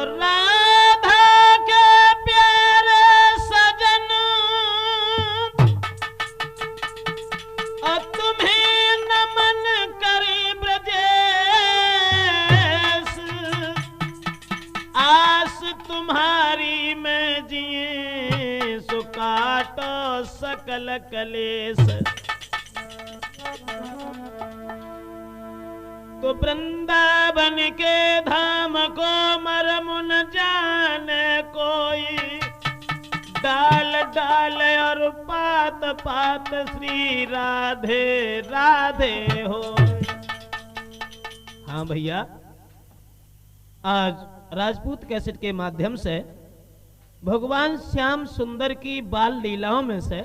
राधा के प्यारे सजन और तुम्हें नमन करी ब्रजेश, आस तुम्हारी में जिए सो काटो सकल कलेश। तो वृंदावन के धाम को मरम न जाने कोई, डाल डाल और पात पात श्री राधे राधे हो। हाँ भैया, आज राजपूत कैसेट के माध्यम से भगवान श्याम सुंदर की बाल लीलाओं में से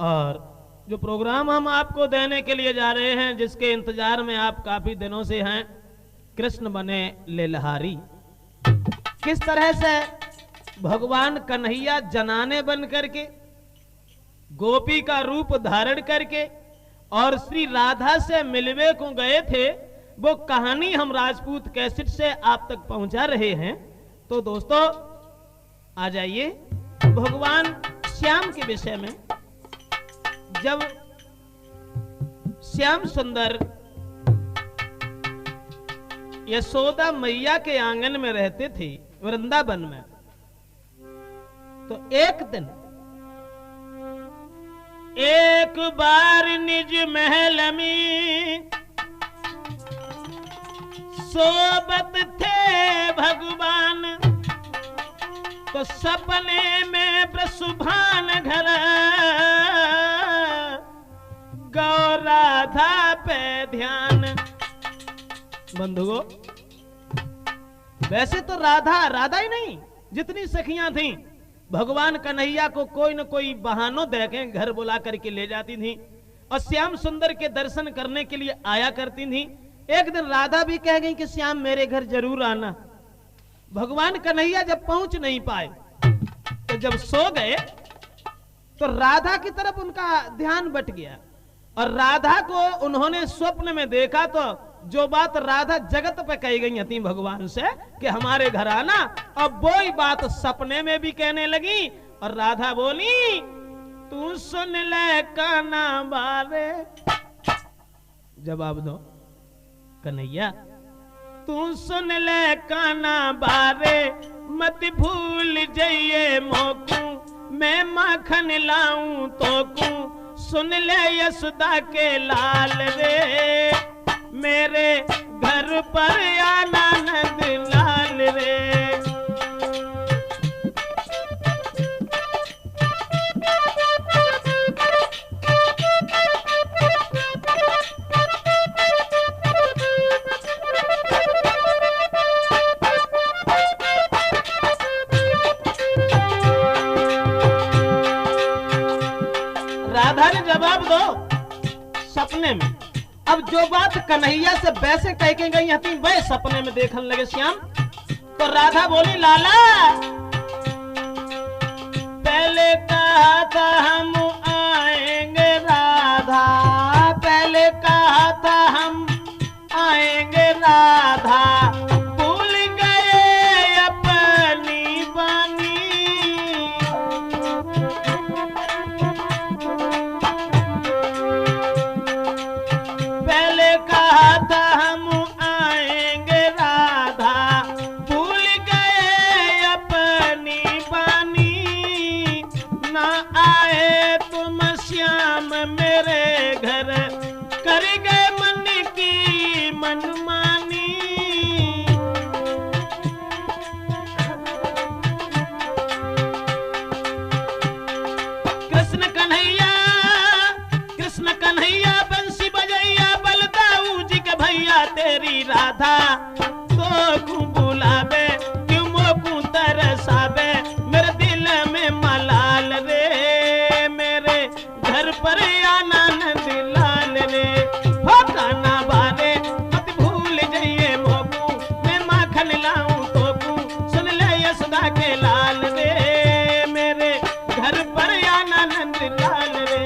और जो प्रोग्राम हम आपको देने के लिए जा रहे हैं, जिसके इंतजार में आप काफी दिनों से हैं, कृष्ण बने लेलहारी। किस तरह से भगवान कन्हैया जनाने बन करके गोपी का रूप धारण करके और श्री राधा से मिलवे को गए थे, वो कहानी हम राजपूत कैसेट से आप तक पहुंचा रहे हैं। तो दोस्तों आ जाइए भगवान श्याम के विषय में। जब श्याम सुंदर यशोदा मैया के आंगन में रहते थे वृंदावन में, तो एक दिन एक बार निज महल में सोबत थे भगवान, तो सपने में प्रसुभान घर गौ राधा पे ध्यान। बंधुओं, वैसे तो राधा राधा ही नहीं, जितनी सखियां थीं भगवान कन्हैया को कोई न कोई बहानों देके घर बुला करके ले जाती थीं और श्याम सुंदर के दर्शन करने के लिए आया करती थीं। एक दिन राधा भी कह गई कि श्याम मेरे घर जरूर आना। भगवान कन्हैया जब पहुंच नहीं पाए तो जब सो गए तो राधा की तरफ उनका ध्यान बट गया और राधा को उन्होंने स्वप्न में देखा। तो जो बात राधा जगत पे कही गई थी भगवान से कि हमारे घर आना, अब वो ही बात सपने में भी कहने लगी। और राधा बोली, तू सुन ले काना बारे। जवाब दो कन्हैया, तू सुन ले काना बारे, मत भूल जाइए मोकू, मैं माखन लाऊं तोकू। सुन ले यशोदा के लाल रे, मेरे घर पर आना नंद लाल रे। राधा ने जवाब दो सपने में। अब जो बात कन्हैया से वैसे कह के गई थी वह सपने में देखने लगे श्याम। तो राधा बोली, लाला पहले कहा था हम आएंगे, राधा पहले कहा था हम आएंगे, राधा भूल गए अपनी बानी। पहले कहा था हम आएंगे, राधा भूल गए अपनी बानी। ना आए तुम श्याम मेरे घर, कर गए मन की मनमानी। कृष्ण कन्हैया, कृष्ण कन्हैया बंसी बजैया, बलदाऊ जी के भैया तेरी राधा तो क्यों बुलावे, क्यों मोकू तरसावे, मेरे दिल में मलाल रे, मेरे घर पर आना नंद लाल रे। हो काना बारे, मत भूल जाइए मोकू, मैं माखन लाऊं तोकू। सुन ले यशोदा के लाल रे, मेरे घर पर आना नंद लाल रे।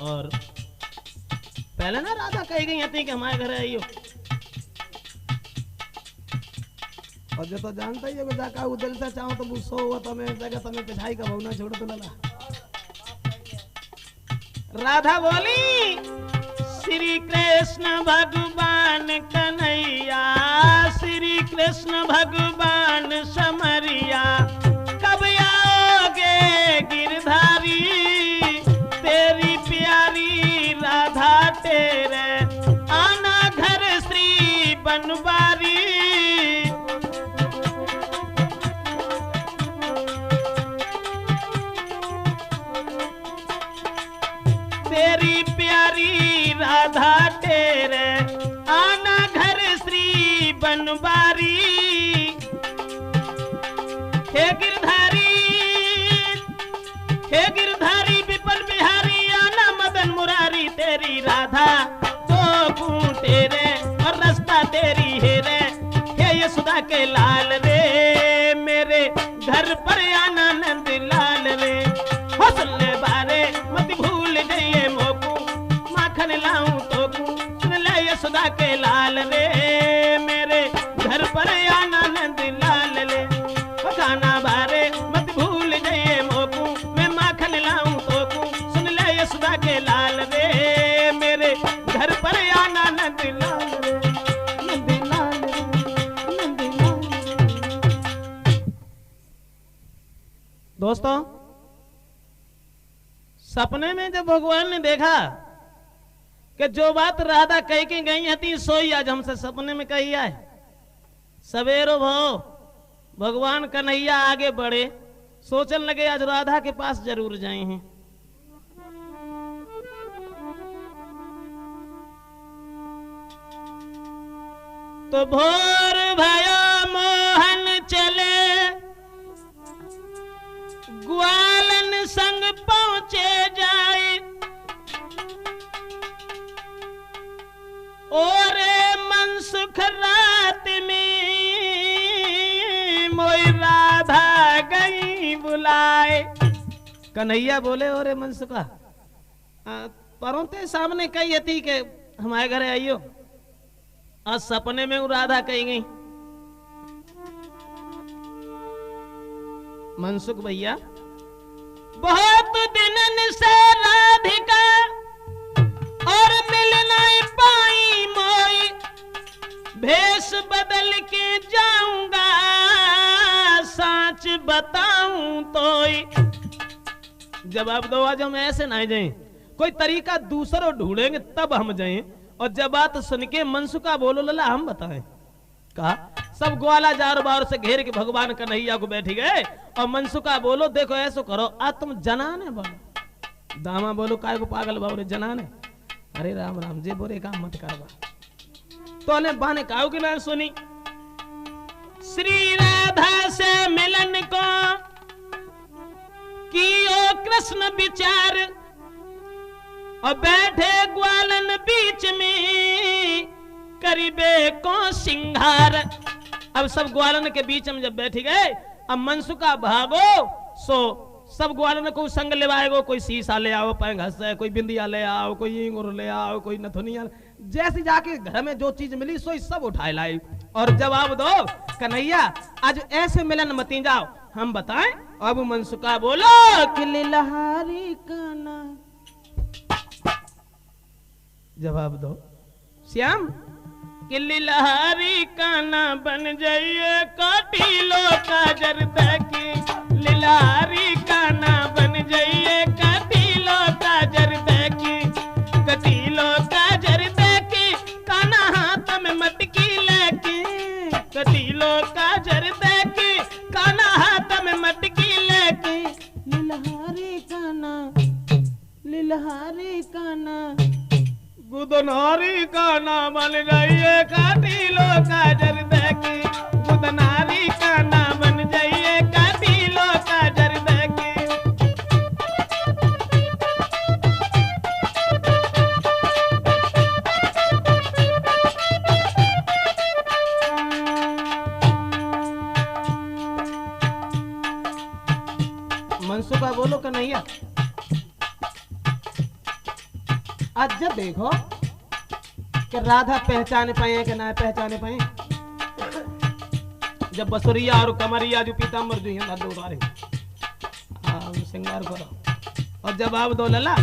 और पहले ना राधा कही गई थी कि हमारे घर आई हो, और जो तो जानता ही है जाका वो दिल से चाहो तो बुसो हुआ तो मैं जगह तुम्हें पिछाई का भवना छोड़ तो लला। राधा बोली श्री कृष्ण भगवान कन्हैया, श्री कृष्ण भगवान समरिया, कब आओगे गिरधारी, तेरी प्यारी राधा तेरे आना घर श्री बनवारी। तेरी प्यारी राधा तेरे आना घर श्री बनवारी। हे गिरधारी, हे गिरधारी विपल बिहारी आना मदन मुरारी, तेरी राधा तो तेरे और रास्ता तेरी है रे। हे यशोदा के लाल रे, मेरे घर पर आना नंद लाल रे। हौसल बारे मत भूल जाइए मोकू, माखन लाऊं तो सुन ले यशोदा के लाल रे, मेरे घर पर आना नंद लाल रे। खाना बारे मत भूल जाइए मोकू, मैं माखन लाऊं तो सुन ले यशोदा के लाल रे, मेरे घर पर आना नंद लाल रे, नंद लाल रे, नंद लाल। दोस्तों, सपने में जब भगवान ने देखा कि जो बात राधा कह के गई थी सोई आज हमसे सपने में कही है, सवेरो भाव भगवान कन्हैया आगे बढ़े, सोचने लगे आज राधा के पास जरूर जाए हैं। तो भोर भयो मोहन चले, ग्वालन संग पहुंचे जाए, और मन सुख रात में मोई राधा गई बुलाए। कन्हैया बोले और मन सुखा परोते सामने कही थी कि हमारे घर आइयो, आज सपने में राधा कही गई। मनसुख भैया बहुत दिनन से राधिका और मिल नहीं पाई मोई, भेष बदल के जाऊंगा सच बताऊं तोई। जवाब दो, आज हम ऐसे नहीं जाएं, कोई तरीका दूसरा ढूंढेंगे तब हम जाएं। और जब बात सुन के मनसुखा बोलो लला हम बताएं। कहा सब ग्वाला जार बार से घेर के भगवान कन्हैया को बैठी गए, और मनसुखा बोलो देखो ऐसो करो, आज तुम जनाने बोलो। दामा बोलो काय को पागल बाबू जनाने, अरे राम राम जी बोरे काम मत करवा। तो ने बाने काऊ की ना सुनी, श्री राधा से मिलन को कियो कृष्ण विचार, और बैठे ग्वालन बीच में करीबे को सिंगार। अब सब ग्वालन के बीच में जब बैठ गए, अब मनसुखा भागो सो सब ग्वालन को संग ले आएगो, कोई शीशा ले आओ पैंग हंसे, कोई बिंदिया ले आओ, कोई इंगुर ले आओ, कोई नथुनिया, जैसे जाके घर में जो चीज मिली सो सब उठाए लाई। और जवाब दो कन्हैया आज ऐसे मिलन मती जाओ, हम बताएं। अब मनसुखा बोलो कि लिलहारी काना, जवाब दो श्याम कि लिलहारी काना बन जाइए काटिलो काजर देखी, लिलहारी काना बन जाइए काटिलो काजर देखी, कटीलो काजर देखी काना हाथ में मटकी लेके, कटीलो काजर देखी काना हाथ में मटकी लेके, लिलहारी काना, लिलहारी काना गुदनारी का नाम बन जाइए काटिलो काजर देखी, गुदनारी का नाम बन जाइए काटिलो काजर देखी। मनसुखा बोलो कन्हैया आज जब देखो कि राधा पहचान पाए कि ना पहचाने पाए। जब बसुरिया और कमरिया जो पीताम्बर जो हैं दो उतारे श्रृंगार करो और जवाब दो लला।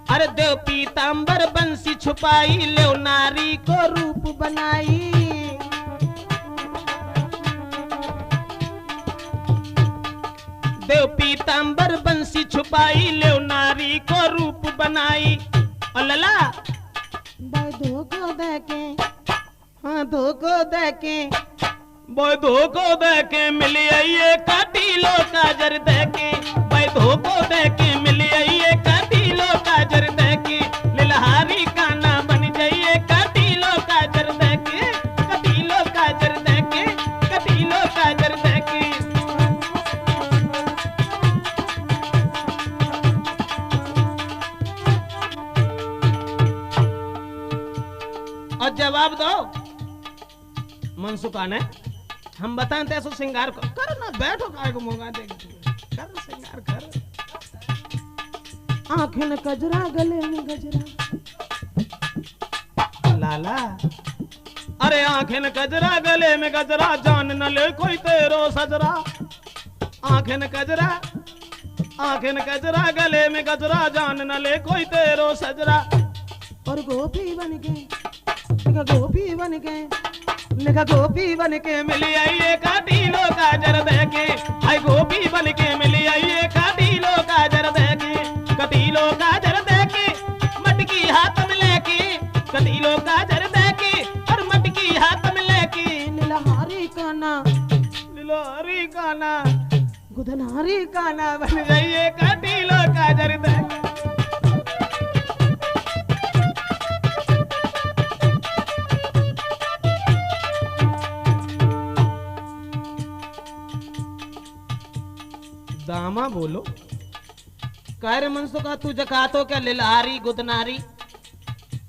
अरे देव पीताम्बर बंसी छुपाई ले नारी को रूप बनाई। देव पीताम्बर बंसी छुपाई ले नारी को रूप बनाई। और लला धोखो दे के, हाँ धोखो दे के, बोय धोखो दे के मिली ये काटीलो काजर दे के। बोय धोखो दे के मिली ये काटीलो काजर दे के। लिलहारी काना बन जाइए काटीलो काजर दे के। काटीलो काजर दे के, काटीलो काजर दे के। और जवाब दो मनसुखा ने। हम बताएं तो ऐसा श्रृंगार कर ना, बैठो काय को मोगा दे कर श्रृंगार कर। आंखें न कजरा गले में गजरा। लाला अरे आंखें न कजरा गले में गजरा जान न ले कोई तेरो सजरा। आंखें न कजरा, आंखें न कजरा गले में गजरा जान न ले कोई तेरो सजरा। और गोपी बन के, गोपी बन के, लिखा गोपी बन के मिली आई ये काटीलो काजर दे के। हाय गोपी बन के मिली आई ये काटीलो काजर दे के। कटीलो काजर दे के मटकी हाथ में लेके। कटीलो काजर दे के और मटकी हाथ में लेके। लीलाहारी काना, लिलोहारी काना, गुदनहारी काना बन जाइए काटीलो काजर दे के। दामा बोलो कह रे मनसुखा तू जकातो क्या लिलहारी गुदनारी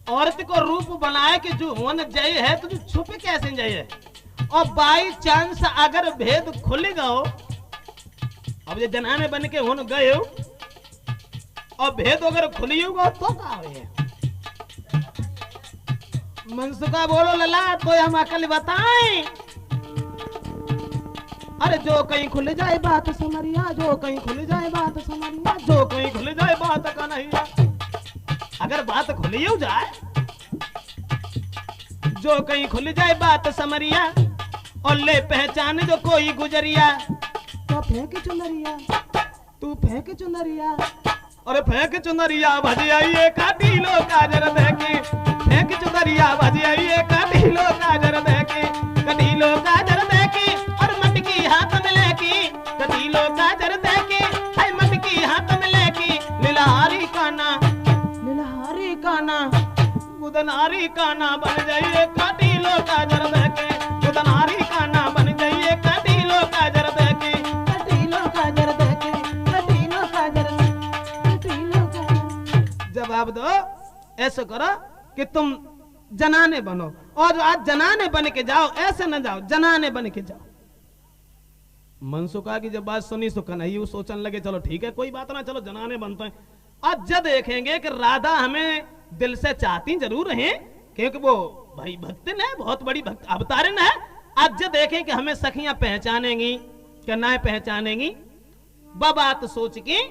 औरत को रूप बनाए कि जो होन जय है तो छुपे कैसे जय है। और बाई चांस अगर भेद खुल गयो, अब ये जनाने बन के होन गए हो और भेद अगर खुली होगा तो का है। मनसुखा बोलो लला तो हम अकल बताएं। अरे जो कहीं खुल जाए बात समरिया, जो कहीं खुल जाए बात समरिया, जो कहीं खुल जाए बात का नहीं। अगर बात खुली हो जाए, जो कहीं खुल जाए बात समरिया और ले पहचान जो कोई गुजरिया। तो फेंक चुनरिया, तू फेंक चुनरिया। और फेंक चुनरिया भज आइए काटीलो काजर दे के। फेंक चुनरिया भज आइए काटीलो काजर दे के। काटीलो काजर दे के और मटकी हाथ में लेके। काटीलो काजर दे के हाय मटकी हाथ में लेके। लिलहारी काना, लीलाहारी काना, गुदनहारी काना बन जाइए काटीलो काजर दे के। गुदनहारी काना बन जाइए काटीलो काजर दे के। कटीलो काजर दे के, कटीलो काजर, कटीलो काजर। जवाब दो ऐसा करो कि तुम जनाने बनो और आज जनाने बन के जाओ, ऐसे न जाओ, जनाने बन के जाओ। मनसुखा की जब बात सुनी तो कन्हैया सोचने लगे चलो ठीक है कोई बात ना, चलो जनाने बनते हैं। आज जब देखेंगे कि राधा हमें दिल से चाहती जरूर हैं क्योंकि वो भाई भक्तिन है, बहुत बड़ी भक्त अवतारिन है। आज जब देखें कि हमें सखियां पहचानेंगी कि ना पहचानेंगी, बात सोच के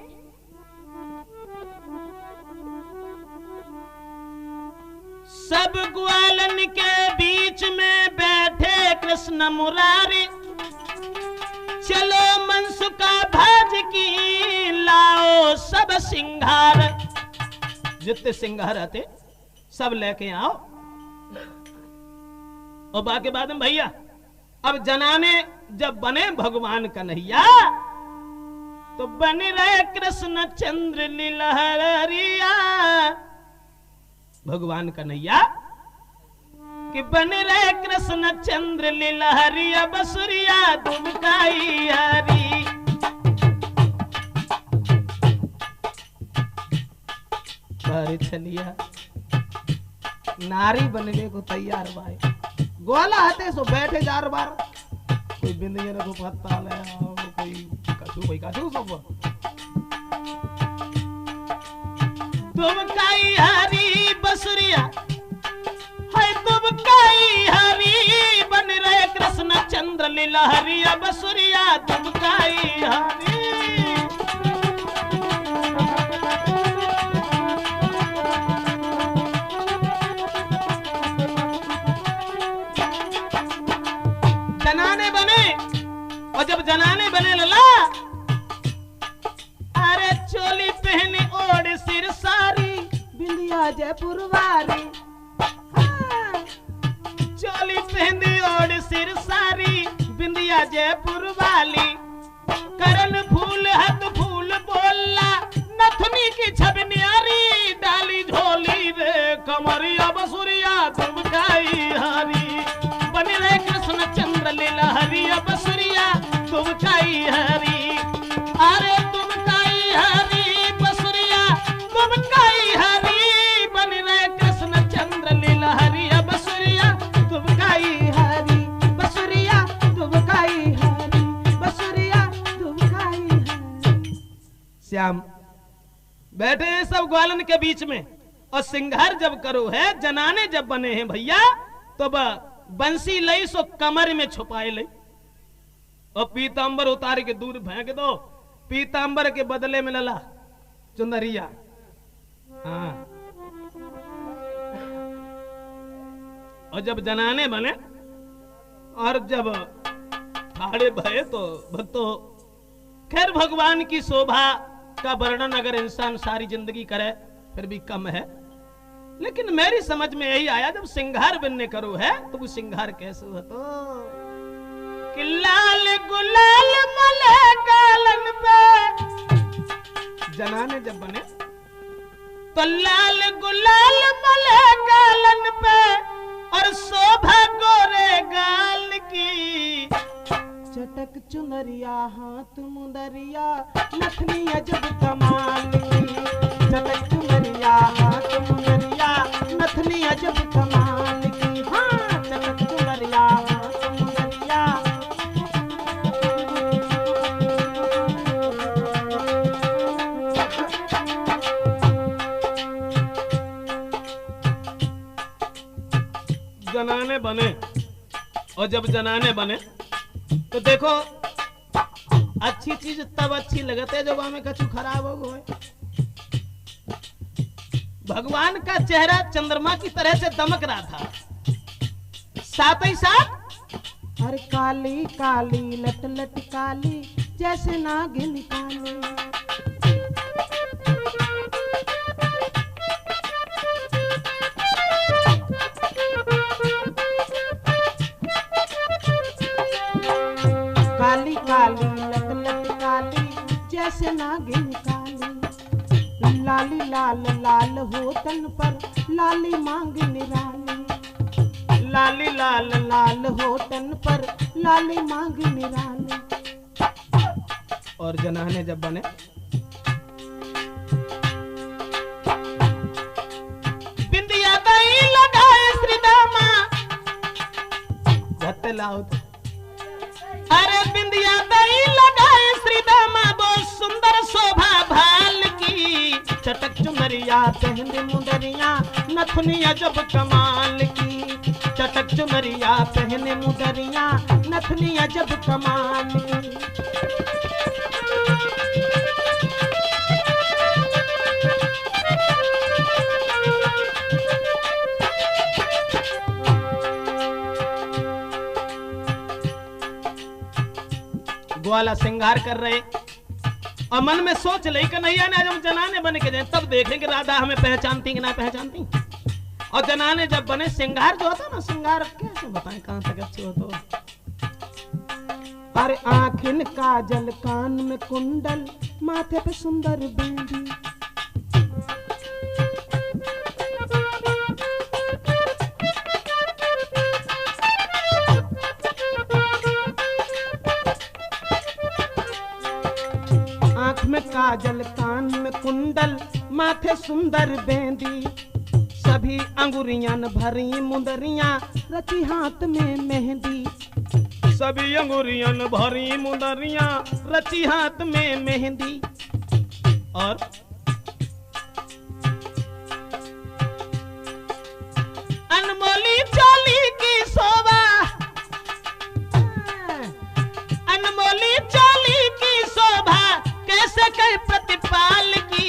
सब ग्वालन के बीच में बैठे कृष्ण मुरारी। चलो मनसुखा भाज की लाओ सब सिंगार। जितने सिंगार आते सब लेके आओ। और बाकी बाद में भैया अब जनाने जब बने भगवान कन्हैया तो बने रहे कृष्ण चंद्र लीलहरिया। भगवान कन्हैया कि बने रहे कृष्ण चंद्र लीलहरिया। बसुरिया दुबकाई हरी। बारी चलिया नारी बनने को तैयार भाई। गोला हाथे सो बैठे जार बार, कोई बिंदिया को पत्ता ले और कोई कछु सब दुबकाई हरी बसुरिया है दुबकाई हरी बन रहे कृष्ण चंद्र लीला हरिया बसुरिया दुबकाई हरी। जनाने बने और जब जनाने बने लला अरे चोली पहने ओढ़ सिर सारी बिंदिया जयपुर वाली, हाँ। चोली पहनी ओढ़ सिर सारी बिंदिया जयपुर वाली करन फूल हद फूल बोला नथनी की छब न्यारी डाली झोली रे कमरिया बसुरिया दुबकाई हरी बन रहे कृष्ण चंद्र लीला हरिया बसुरिया दुबकाई हरी। अरे दुबकाई हरी बसुरिया दुबकाई हरी बन रहे कृष्ण चंद्र लीला हरिया बसुरिया दुबकाई हरी बसुरिया दुबकाई हरी बसुरिया दुबकाई हरी। श्याम बैठे हैं सब ग्वालन के बीच में और सिंगार जब करो है जनाने जब बने हैं भैया तो बंसी लई सो कमर में छुपाए लई और पीतांबर उतार के दूर फेंक दो। पीतांबर के बदले में लला चुनरिया। हाँ। और जब जनाने बने और जब ठाड़े भये तो खैर भगवान की शोभा का वर्णन अगर इंसान सारी जिंदगी करे फिर भी कम है, लेकिन मेरी समझ में यही आया जब सिंगार बनने करो है तो वो सिंगार कैसे हो तो कि लाल गुलाल मले गालन पे जनाने जब बने तो लाल गुलाल मले गालन पे और शोभा गोरे गाल की चटक चुनरिया हाथ मुंदरिया नथनी अजब कमाल की चटक चुनरिया हाथ मुंदरिया नथनी अजब कमाल की। हाँ चटक चुनरिया हाथ मुंदरिया जनाने बने और जब जनाने बने तो देखो अच्छी चीज तब अच्छी लगते है जब हमें कछु खराब हो गए। भगवान का चेहरा चंद्रमा की तरह से दमक रहा था, साथ ही साथ हर काली काली लट लट काली जैसे नागिन काली। काली काली लट लट काली जैसे नागिन काली लाली लाल लाल हो तन पर लाली मांग निराली लाली लाल लाल हो तन पर लाली मांग निराली। और जनाने जब बने बिंदिया दई लगाए श्री दामा घटे लाओ तो। अरे बिंदिया दई लगाए श्री दामा बहुत सुंदर शोभा भाल की चटक चुनरिया पहने मुंदरिया नथनी अजब कमाल की चटक चुनरिया पहने मुंदरिया नथनी अजब कमाल की। ग्वाला श्रृंगार कर रहे और मन में सोच ले कन्हैया ने जब जनाने बन के जाए तब देखेंगे राधा हमें पहचानती कि ना पहचानती। और जनाने जब बने श्रृंगार जो होता ना श्रृंगार कैसे बताएं कहां तक अच्छे हो तो। अरे आँखिन काजल कान में कुंडल माथे पे सुंदर बिंदी में काजल कान में कुंडल माथे सुंदर बेंदी सभी अंगुरियां भरी मुंदरियां रची हाथ में मेहंदी सभी अंगुरियां भरी मुंदरियां रची हाथ में मेहंदी। और कई प्रतिपाल की,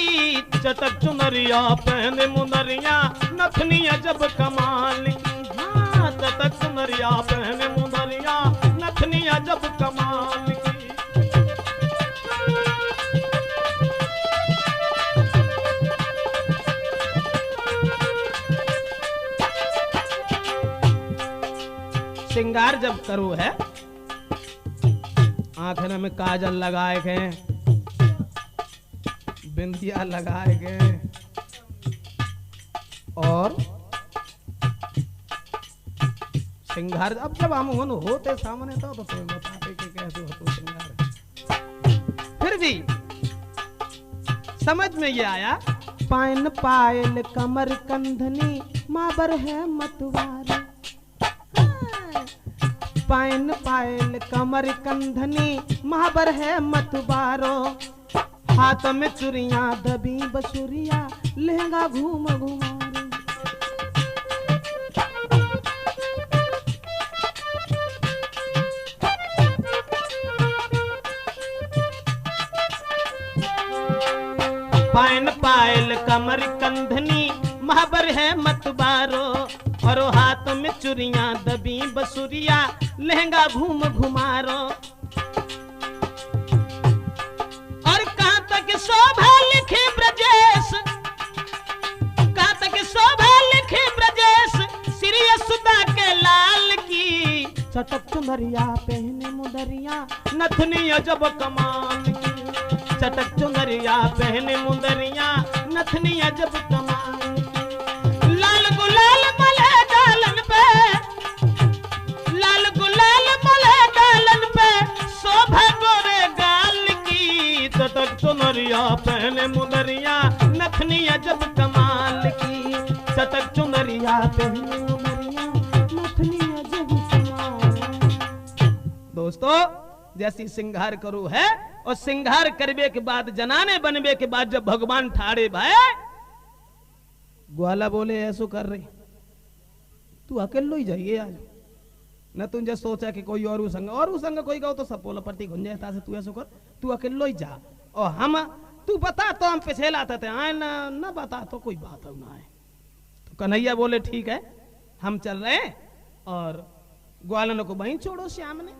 चटक चुनरिया पहने मुनरिया नथनिया जब कमाल की। हाँ, चटक चुनरिया पहने मुनरिया नथनिया जब कमाल की। श्रृंगार जब करो है, आंखन में काजल लगाए गए, बिंदिया लगाए गए, और श्रृंगार अब जब हम होते सामने तो बताते कि कैसे होते श्रृंगार। फिर भी समझ में ये आया, पायन पायल कमर कंधनी माबर है मतवारी। पायन पायल कमर कंधनी महाबर है मतवारो, हाथ में चुरिया दबी बसुरिया लहंगा घूम घुमारो। पायन पायल कमर कंधनी महाबर है मतवारो, और हाथ में चुरिया दबी बसुरिया लहंगा घूम घुमारो। और कहां तक शोभा लिखे ब्रजेश, कहां तक शोभा लिखे ब्रजेश, श्री यशोदा के लाल की। चटक चुनरिया पहने मुदरिया नथनिया जब कमाल की, चटक चुनरिया पहने मुदरिया नथनिया जब कमाल की। लाल गुलाल मले डालन पे, लाल गुलाल मले डालन पे, शोभा गोरे गाल की। चटक चुनरिया पहने मुदरिया नथनिया जब कमाल की, चटक चुनरिया पहने मुदरिया नथनिया जब कमाल। दोस्तों, जैसी श्रृंगार करू है, और श्रृंगार करबे के बाद, जनाने बनबे के बाद, जब भगवान ठाड़े भाई, ग्वाला बोले ऐसो कर रही, तू अकेलो ही जाइए आज, न तुझे सोचा कि कोई और संग कोई गो तो सब पोला पट्टी घुन जाता से, तू ऐसो कर, तू अकेलो ही जा। और हम, तू बता तो हम पिछे लाते थे, आए ना बता तो कोई बात ना आए। तो कन्हैया बोले ठीक है, हम चल रहे हैं, और ग्वालन को वहीं छोड़ो श्याम ने।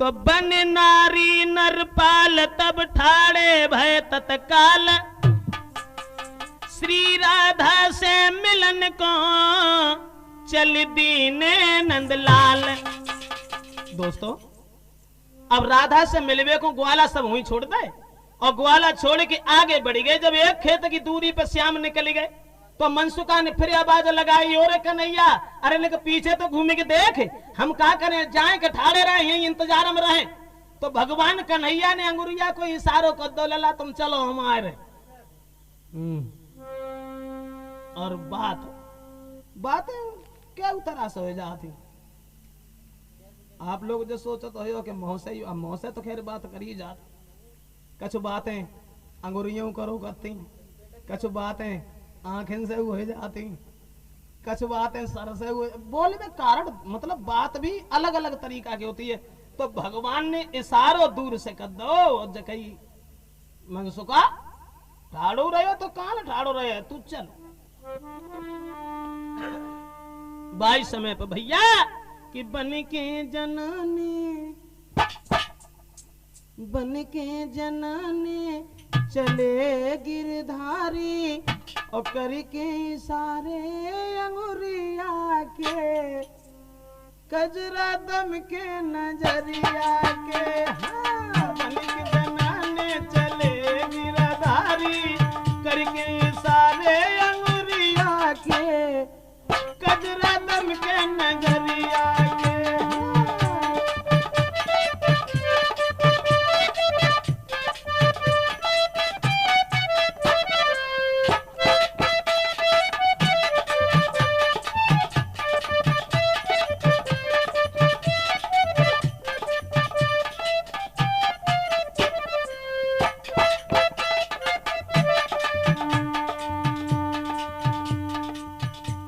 तो बन नारी नरपाल तब ठाड़े भय तत्काल, श्री राधा से मिलन को चल दीने नंदलाल। दोस्तों, अब राधा से मिलवे को ग्वाला सब वहीं छोड़ दे, और ग्वाला छोड़ के आगे बढ़ गए। जब एक खेत की दूरी पर श्याम निकल गए, तो मनसुका ने फिर आवाज लगाई, और कन्हैया, अरे लेकिन पीछे तो घूम के देख, हम क्या करें, जाए के ठाड़े रहे, यहीं इंतजार में रहे। तो भगवान कन्हैया ने अंगुरिया को इशारों कर दो, लला तुम चलो, हम आ रहे। और बात क्या उतरा से हो जाती। आप लोग जो सोचते हो कि मौसे तो खैर बात करिए जात, कछु बातें अंगुरियों करो करती, कछु बातें आंखें से हो जाती, कछु बातें सर से हुए, बोले में कारण मतलब बात भी अलग अलग तरीका की होती है। तो भगवान ने इशारों दूर से कर दो, जकई मनसुका ठाड़ो रहे तो कान ठाड़ो रहे, तू चल। बाई समय पर भैया कि बन के जनाने चले गिरधारी, और करके इशारे अंगुरिया के, कजरा दम के नजरिया के। हाँ, बन के जनाने चले गिरधारी, करके इशारे अंगुरिया के, कजरा दम के नजरिया के।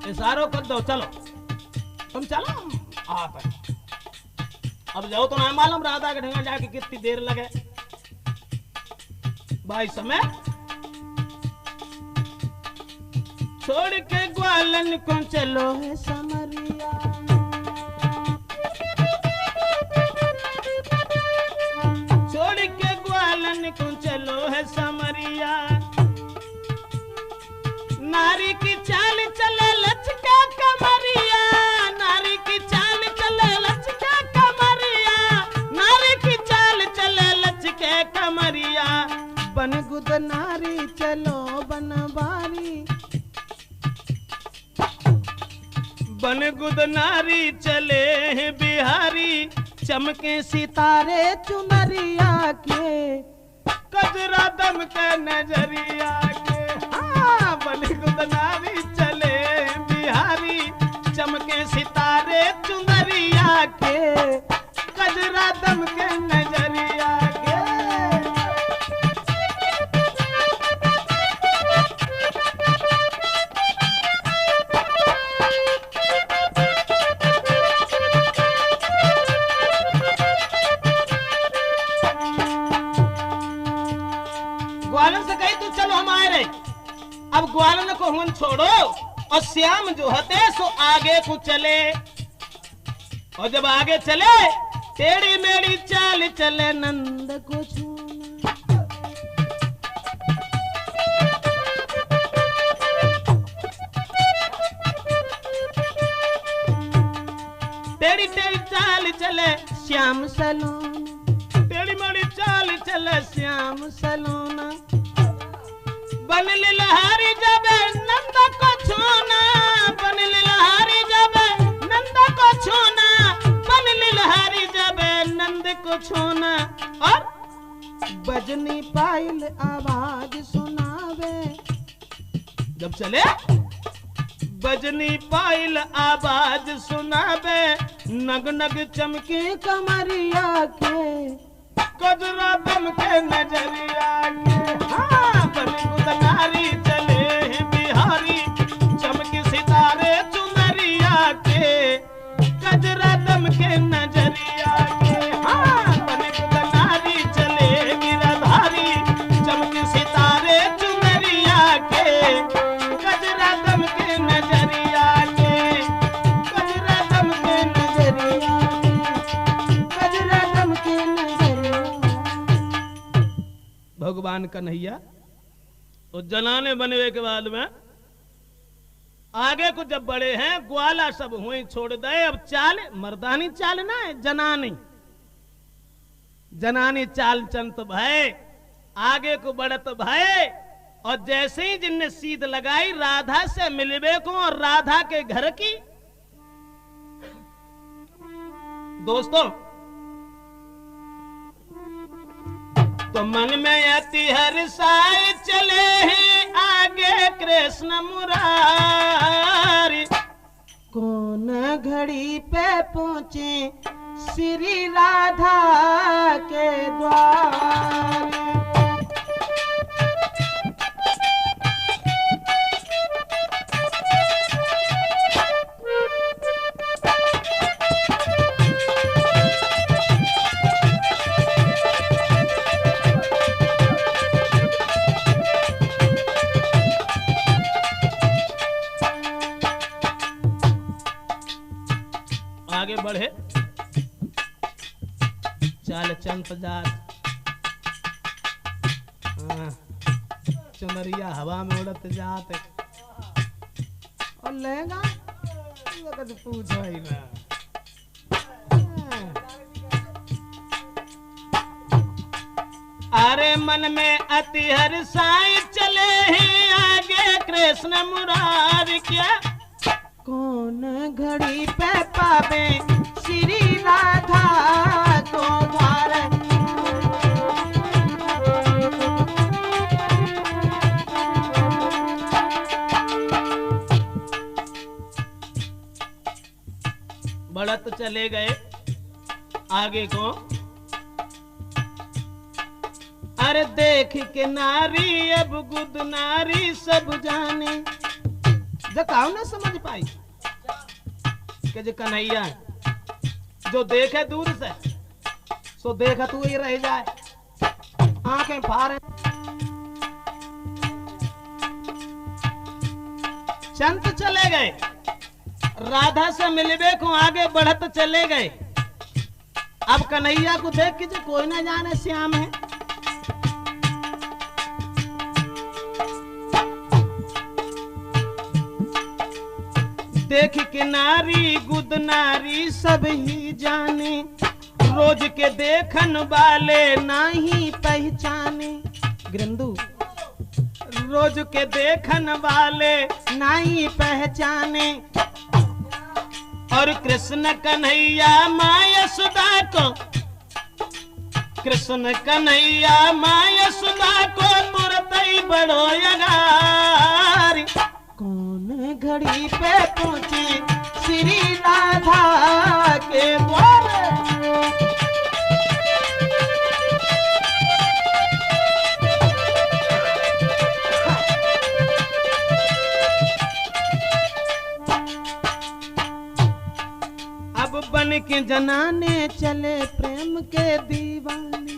इशारों कर दो, चलो तुम चलो, आता है। अब जाओ तो ना मालूम राधा के ढंगा जाके कितनी देर लगे भाई समय छोड़ के ग्वालन को चलो है समरिया, छोड़ के ग्वालन को चलो है समरिया, नारी की चाल चले लचका कमरिया, नारी की चाल चले लचका कमरिया, नारी की चाल चले लचके कमरिया, बन गुद नारी चलो बनबारी, बन गुद नारी चले हैं बिहारी, चमके सितारे चुनरिया के, कजरा दम के नजरिया के। हाँ, बन गुद नारी चले हैं बिहारी, चमके सितारे चुनरिया के, कजरा दम के नजरिया के। ग्वालन से कही तू चलो हम आए रहे, अब ग्वालन को हम छोड़ो और श्याम जो हते सो आगे को चले, और जब आगे चले टेढ़ी मेढ़ी चाल चले नंद को छूना, टेढ़ी टेढ़ी चाल चले श्याम सलोना, टेढ़ी मेढ़ी चाल चले श्याम सलोना, बन लिलहारी जबे नंद को छूना, बन लिलहारी जबे नंद को छूना, बन लिलहारी जबे नंद को छूना, और बजनी पायल आवाज सुनावे, जब चले बजनी पायल आवाज सुनावे, नग नग चमके कमरिया के, कजरा दम के नजरिया के। हाँ, बन गुद नारी चले हैं बिहारी, चमके सितारे चुनरिया के, कजरा दम के नजरिया के। हाँ, बन गुद नारी चले गिरधारी, चमके सितारे चुनरिया के, कजरा दम के नजरिया के, कजरा दम के नजरिया के, कजरा दम के नजरिया। भगवान कन्हैया तो जनाने बनवे के बाद में आगे को जब बड़े हैं ग्वाला सब हुए छोड़ दे, अब चाल मर्दानी चाल ना है, जनानी जनानी चाल चंत भय, आगे को बढ़त भय, और जैसे ही जिनने सीध लगाई राधा से मिलवे को और राधा के घर की। दोस्तों तो मन में अति हर्षाए चले हैं आगे कृष्ण मुरारी, कौन घड़ी पे पहुंचे श्री राधा के द्वार, आगे बढ़े चाल चंत जात, चुनरिया हवा में उड़त जात, और लहंगा वक्त पूछो ही ना। अरे मन में अति हर्षाए चले हैं आगे कृष्ण मुरारी, क्या कौन घड़ी पे पावे श्री राधा को द्वार, बढ़त चले गए आगे को। अरे देख के नारी अब गुद नारी सब जाने, जकाओ ना समझ पाई कि जो कन्हैया जो देखे दूर से सो देखा तू ही रह जाए, आंखें फाड़े। चंद चले गए, राधा से मिलवे को आगे बढ़त चले गए। अब कन्हैया को देख के कोई ना जाने श्याम है। देख के नारी गुद नारी सब ही जाने, रोज के देखन वाले नहीं पहचाने। गिरंदू, रोज के देखन वाले नहीं पहचाने। और कृष्ण कन्हैया माया सुधा को, कृष्ण कन्हैया माया सुधा को तुरंत ही बड़ो यगारी। कौन घड़ी पे पहुंचे श्री राधा के द्वार। अब बन के जनाने चले प्रेम के दीवाने।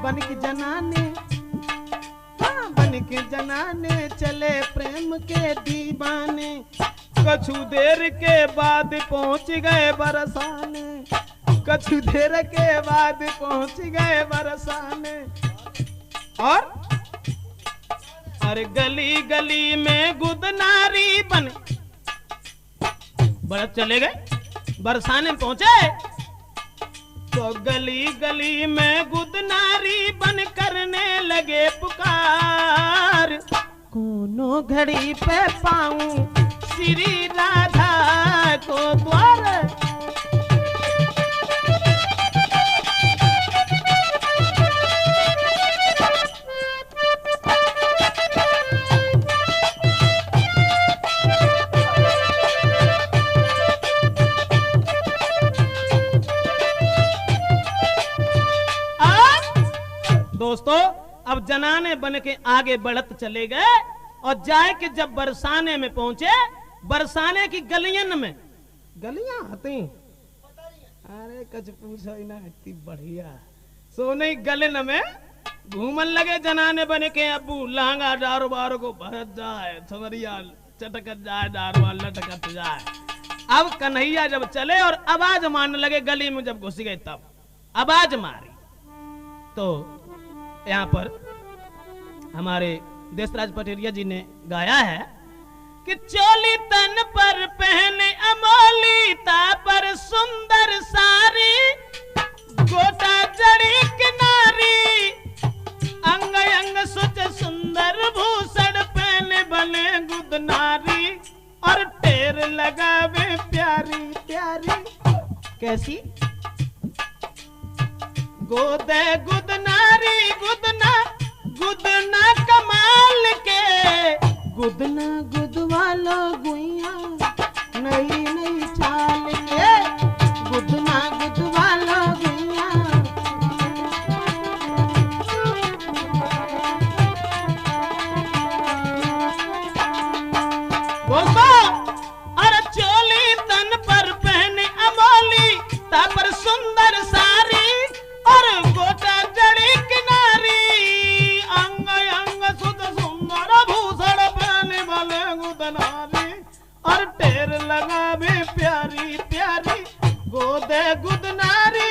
बन के जनाने, हाँ, बन के जनाने चले प्रेम के दीवाने। कछु देर के बाद पहुंच गए बरसाने, कछु देर के बाद पहुंच गए बरसाने। और अरे गली गली में गुद नारी बन, बरत चले गए, बरसाने पहुंचे तो गली गली में गुद नारी बन करने लगे पुकार। कोनो घड़ी पे पाऊं श्री राधा को द्वार। दोस्तों, अब जनाने बन के आगे बढ़त चले गए और जाए कि जब बरसाने में पहुंचे, बरसाने की गलियन में, गलियां हती, अरे कुछ पूछो ही ना, इतनी बढ़िया सोने गलियन में घूमन लगे जनाने बन के। अबू लहंगा डारो बारो को भरत जाए, थमरिया चटकत जाए, डारो लटकत जाए। अब कन्हैया जब चले और आवाज मारने लगे, गली में जब घुस गए तब आवाज मारी तो यहाँ पर हमारे देशराज पटेरिया जी ने गाया है कि चोली तन पर पहने अमोलिता पर सुंदर सारी, गोटा जड़ी किनारी, अंग अंग सुच सुंदर भूषण पहने बने गुद नारी। और टेर लगावे प्यारी प्यारी, कैसी गोदे गुद नारी, गुदना कमाल के, गुदना गुद वालो गुइया नई नई चाल के, गुदना गुद वालो गुइया। अरे चोली तन पर पहने अमोली तापर सुंदर सारी, और गोटा जड़ी किनारी, अंग अंग सुध सुंदर भूषण पहने वाले गुद नारी। और टेर लगावे प्यारी प्यारी, गोदे गुद नारी,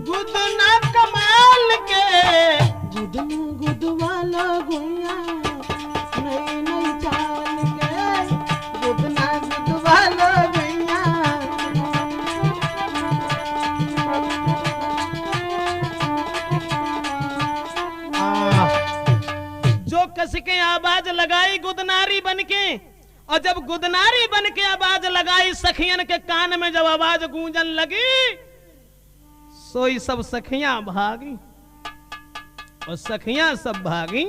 गुदना कमाल के, गुदना गुद वाला गुइया नई नई चाल के, गुदना गुद वाला गुइया। कस के आवाज लगाई गुदनारी बनके, और जब गुदनारी बन के आवाज लगाई सखियन के कान में जब आवाज गूंजन लगी, सोई सब सखियां भागी और सखियां सब भागी।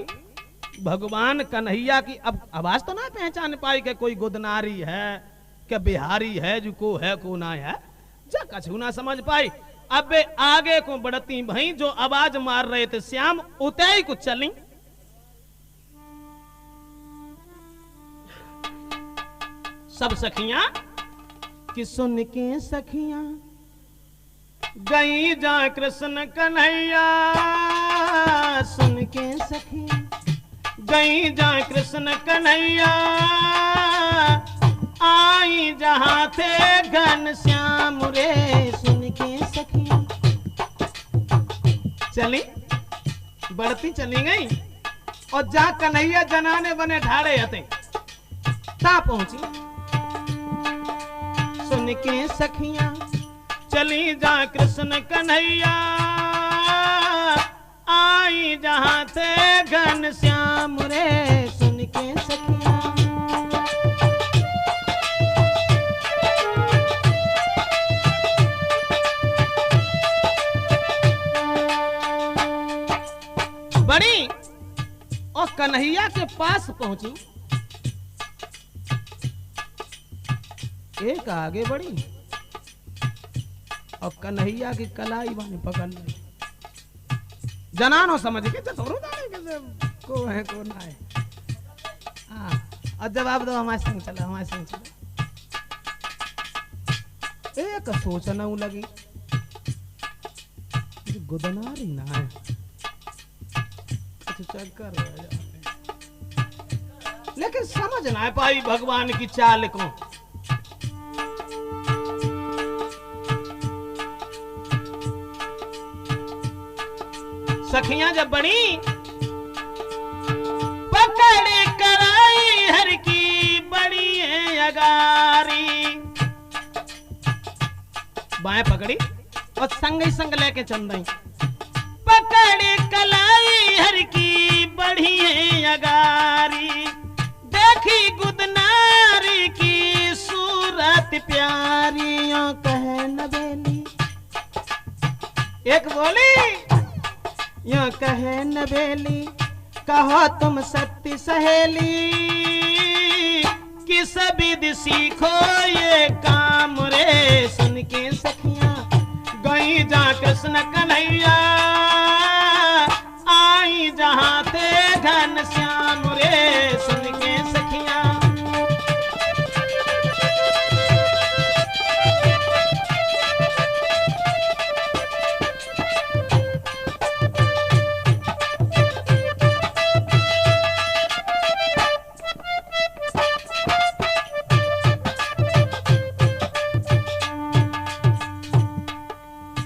भगवान कन्हैया की अब आवाज तो ना पहचान पाई कि कोई गुदनारी है कि बिहारी है, जो को है को ना है, जा कछु ना समझ पाई। अब आगे को बढ़ती भई, जो आवाज मार रहे थे श्याम उते ही कुछ चली सब सखियां कि सुन के सखियां गई जा कृष्ण कन्हैया, सुन के सखियां गई जा कृष्ण कन्हैया, आई जहां थे घन श्याम रे। सुन के सखियां चली बढ़ती चली गई और जा कन्हैया जनाने बने ढाड़े हते ता पहुंची। सुन के सखियां चली जा कृष्ण कन्हैया, आई जहां थे घन श्याम रे। सुन के सखियां बड़ी और कन्हैया के पास पहुंची। एक आगे बढ़ी और कन्हैया की कलाई बाने पकड़ ली। जनानो समझ के चतुरू जाने कैसे को है को ना है। हाँ और जवाब दो हमारे संग चला, हमारे संग चला। एक सोचना लगी गुदनारी ना है चक्कर हो जाते, लेकिन समझ ना पाई भगवान की चाल को। सखियां जब बड़ी पकड़ कराई हर की बड़ी है अगारी, बाएं पकड़ी और संग ही संग लेके चल रही। पकड़ कलाई हर की बड़ी है अगारी, देखी गुदनारी की सूरत प्यारी। यो कहे नबेली एक बोली यो कहे नबेली, कहो तुम सत्य सहेली, किस विधि सीखो ये काम रे। सुन के सखियां गई जा कृष्ण कन्हैया, आई जहां थे घन श्याम रे। सुन के सखियां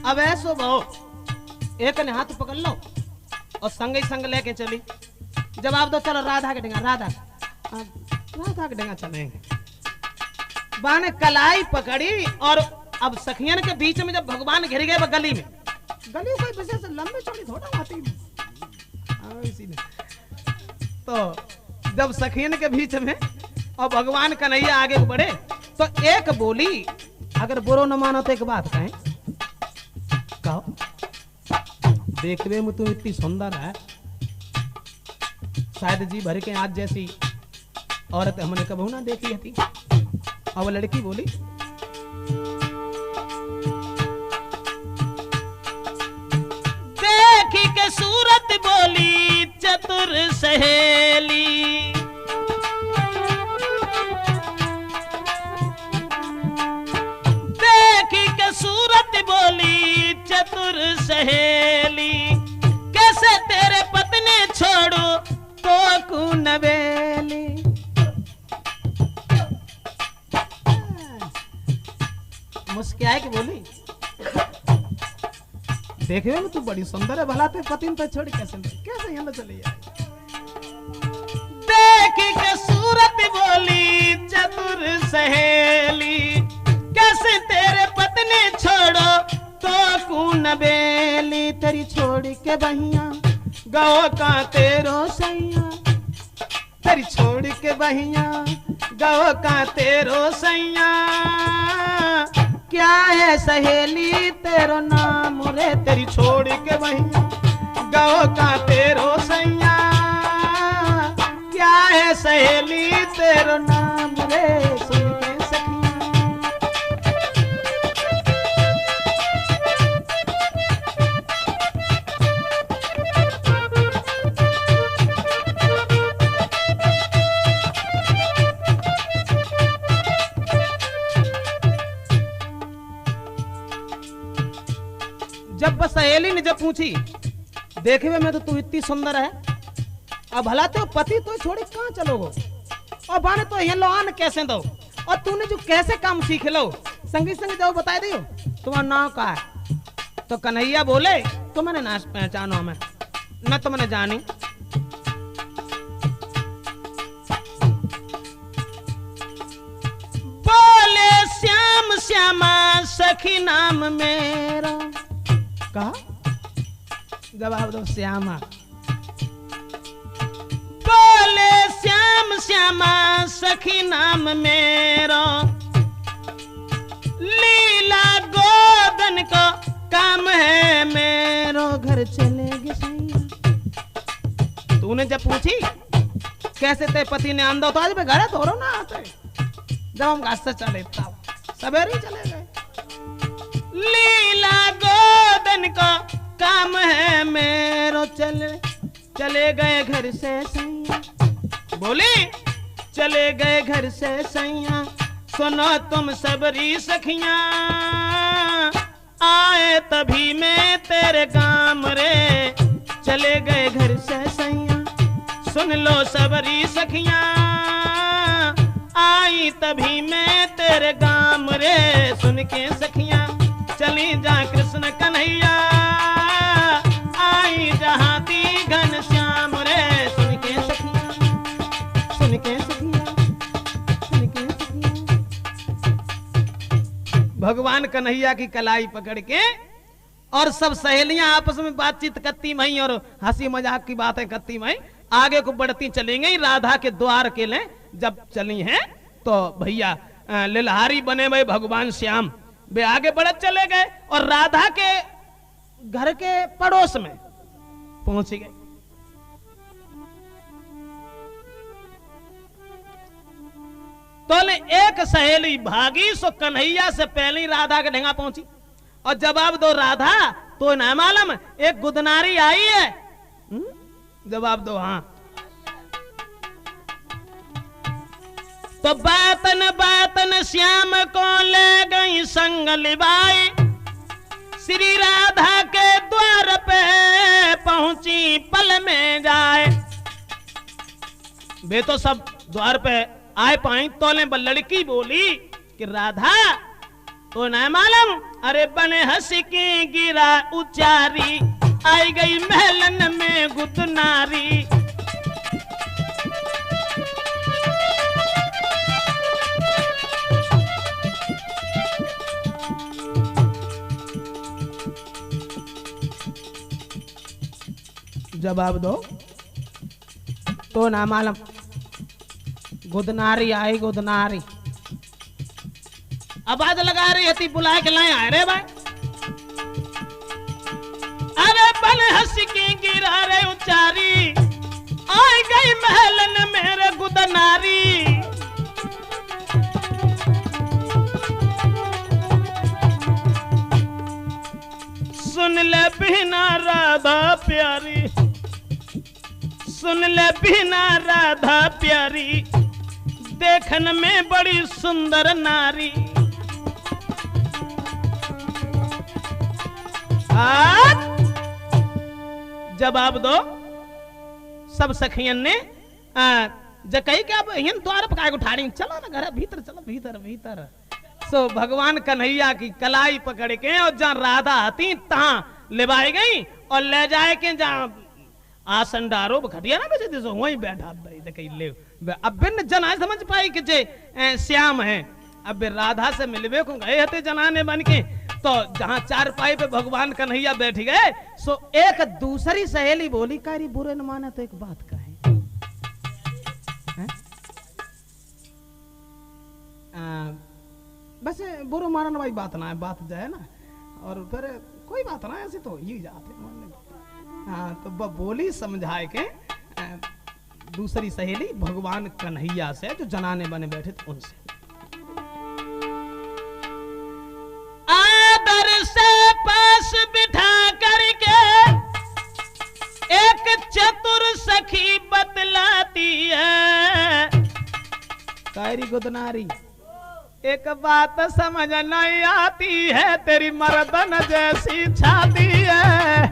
अब ऐसो बहु एक ने हाथ पकड़ लो और संग ही संग लेके चली। जवाब दो चलो राधा के डेंगा, राधा राधा के डेंगा चलेंगे। बाने कलाई पकड़ी और अब सखियन के बीच में जब भगवान घिर गए गली में, गली कोई विशेष लंबी चौड़ी थोड़ा होती इसीलिए तो जब सखियन के बीच में और भगवान कन्हैया आगे बढ़े तो एक बोली, अगर बुरो न मानो तो एक बात कहें, कहो देखने में तू इतनी सुंदर है, शायद जी भर के आज जैसी औरत हमने कबहू ना देखी थी। और वो लड़की बोली, देखी के सूरत बोली चतुर सहेली, देखी के सूरत बोली चतुर सहेली, कैसे तेरे पत्नी छोड़ो तो कुनबेली। मुस्कियाए की बोली, देखे में तू बड़ी सुंदर है, भला ते पति पे छोड़ कैसे यहाँ चली जाए। देखी के सूरत बोली चतुर सहेली, कैसे तेरे पत्नी छोड़ो तो कुनबेली। तेरी छोड़ के बहिया गौ का तेरो सैया, तेरी छोड़ के बहिया गौ का तेरो सैया, क्या है सहेली तेरो नाम रे। तेरी छोड़ के बहिया गौ का तेरो सैया, क्या है सहेली तेरो नाम रे। सुन के सखियां जब बस सहेली ने जब पूछी, देखे हुए में तो तू इतनी सुंदर है, अब भला तो पति तो छोड़ी कहाँ चलोगो, और बाने तो यहाँ लो आन कैसे दो, और तूने जो कैसे काम सीख लो, संगी संग जाओ बता दियो तुम्हारा नाम का है। तो कन्हैया बोले, तो मैंने ना पहचानो हमें, मैं तो मैंने जानी। बोले श्याम श्यामा सखी नाम मेरा, कहा जवाब दो श्यामा। बोले श्याम श्यामा सखी नाम मेरा, लीला गोदन को काम है मेरो, घर चलेगी सैया। तूने जब पूछी कैसे ते पति ने आंदो, तो आज मैं घर तो ना आते, जब हम घर से चले तब सवेरे ही चले गए। लीला गोदन को काम है मेरो, चले गए घर से सैया। बोली चले गए घर से सैया, सुनो तुम सबरी सखियां, आए तभी मैं तेरे काम रे, चले गए घर से सैया। सुन लो सबरी सखियां, आई तभी मैं तेरे गाम रे, सुन के सखियां चली जा कृष्ण कन्हैया, आई जहां दी घन श्याम रे, सुन के सखियां, सुन के सखियां, सुन के सखियां। भगवान कन्हैया की कलाई पकड़ के और सब सहेलियां आपस में बातचीत करती मई और हंसी मजाक की बातें करती मई आगे को बढ़ती चली गई। राधा के द्वार के लिए जब चली हैं तो भैया लिलहारी बने हुए भगवान श्याम वे आगे बढ़त चले गए और राधा के घर के पड़ोस में पहुंच गए। तो एक सहेली भागी सो कन्हैया से पहले ही राधा के ढेंगा पहुंची और जवाब दो राधा, तो ना मालूम एक गुदनारी आई है। जवाब दो हाँ। तो बातन श्याम को ले गई संग लिबाई, श्री राधा के द्वार पे पहुंची पल में जाए। वे तो सब द्वार पे आए पाई, तोले लड़की बोली कि राधा तो न मालूम, अरे बने हंस की गिरा उचारी, आई गई महलन में गुदनारी। जवाब दो तो ना मालूम, गुदनारी आई गुदनारी। आवाज लगा रही थी बुलाए के लाए आए रे भाई, अरे बन हंस की गिरा रे उचारी, आई गई महलन मेरे गुदनारी। सुन ले बिना राधा प्यारी, सुन ले बिना राधा प्यारी, देखन में बड़ी सुंदर नारी। जवाब दो सब सखियन ने जकई के अब हिन द्वार पकाए उठाड़ी, चलो ना घर भीतर, चलो भीतर भीतर। सो भगवान कन्हैया की कलाई पकड़ के और जहां राधा आती तहां लेवाई गई और ले जाए के जहां आसन डारो खटिया ना बेचे सो वहीं बैठा दई ले। अब बिन जना समझ पाई कि जे श्याम है, अब राधा से मिलवे को गए हते जनाने बन के। तो जहां चार पाई पे भगवान कन्हैया बैठ गए, सो एक दूसरी सहेली बोली, कारी बुरे न माने तो एक बात कहे, बस बुरे मानने वाली बात ना है, बात जाए ना और फिर कोई बात ना ऐसे तो ही जाते। हाँ तो बोली समझाए के दूसरी सहेली भगवान कन्हैया से जो जनाने बने बैठे थे उनसे, आदर से पास बिठा करके एक चतुर सखी बतलाती है, कायरी गुदनारी एक बात समझ नहीं आती है, तेरी मर्दन जैसी छाती है।